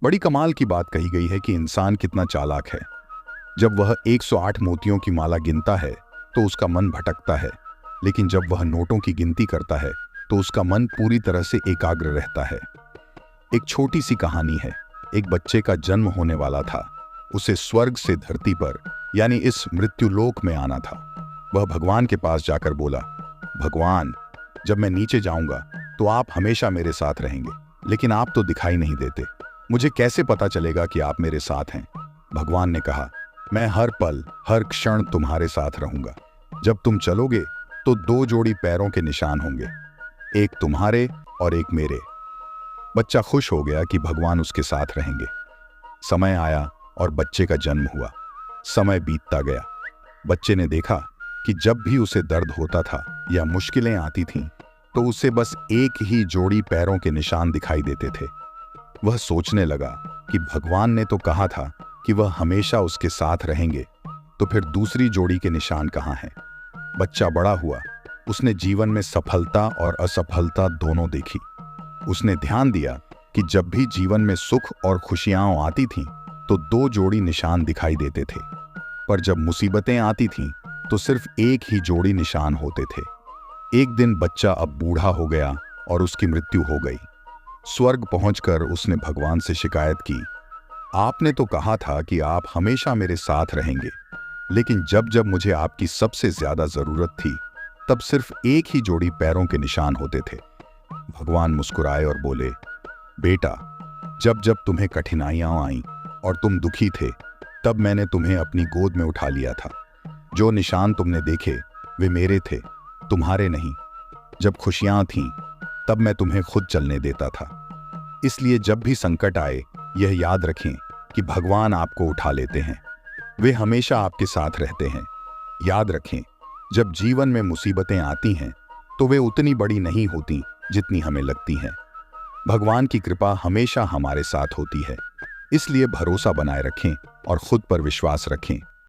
बड़ी कमाल की बात कही गई है कि इंसान कितना चालाक है। जब वह 108 मोतियों की माला गिनता है तो उसका मन भटकता है, लेकिन जब वह नोटों की गिनती करता है तो उसका मन पूरी तरह से एकाग्र रहता है। एक छोटी सी कहानी है। एक बच्चे का जन्म होने वाला था। उसे स्वर्ग से धरती पर यानी इस मृत्युलोक में आना था। वह भगवान के पास जाकर बोला, भगवान, जब मैं नीचे जाऊंगा तो आप हमेशा मेरे साथ रहेंगे, लेकिन आप तो दिखाई नहीं देते। मुझे कैसे पता चलेगा कि आप मेरे साथ हैं? भगवान ने कहा, मैं हर पल हर क्षण तुम्हारे साथ रहूंगा। जब तुम चलोगे तो 2 जोड़ी पैरों के निशान होंगे, एक तुम्हारे और एक मेरे। बच्चा खुश हो गया कि भगवान उसके साथ रहेंगे। समय आया और बच्चे का जन्म हुआ। समय बीतता गया। बच्चे ने देखा कि जब भी उसे दर्द होता था या मुश्किलें आती थीं, तो उसे बस एक ही जोड़ी पैरों के निशान दिखाई देते थे। वह सोचने लगा कि भगवान ने तो कहा था कि वह हमेशा उसके साथ रहेंगे, तो फिर दूसरी जोड़ी के निशान कहाँ हैं? बच्चा बड़ा हुआ। उसने जीवन में सफलता और असफलता दोनों देखी। उसने ध्यान दिया कि जब भी जीवन में सुख और खुशियां आती थीं, तो 2 जोड़ी निशान दिखाई देते थे, पर जब मुसीबतें आती थीं, तो सिर्फ एक ही जोड़ी निशान होते थे। एक दिन बच्चा अब बूढ़ा हो गया और उसकी मृत्यु हो गई। स्वर्ग पहुंचकर उसने भगवान से शिकायत की, आपने तो कहा था कि आप हमेशा मेरे साथ रहेंगे, लेकिन जब जब मुझे आपकी सबसे ज्यादा जरूरत थी, तब सिर्फ एक ही जोड़ी पैरों के निशान होते थे। भगवान मुस्कुराए और बोले, बेटा, जब जब तुम्हें कठिनाइयां आईं और तुम दुखी थे, तब मैंने तुम्हें अपनी गोद में उठा लिया था। जो निशान तुमने देखे वे मेरे थे, तुम्हारे नहीं। जब खुशियां थीं, तब मैं तुम्हें खुद चलने देता था। इसलिए जब भी संकट आए, यह याद रखें कि भगवान आपको उठा लेते हैं। वे हमेशा आपके साथ रहते हैं। याद रखें, जब जीवन में मुसीबतें आती हैं, तो वे उतनी बड़ी नहीं होती जितनी हमें लगती हैं। भगवान की कृपा हमेशा हमारे साथ होती है। इसलिए भरोसा बनाए रखें और खुद पर विश्वास रखें।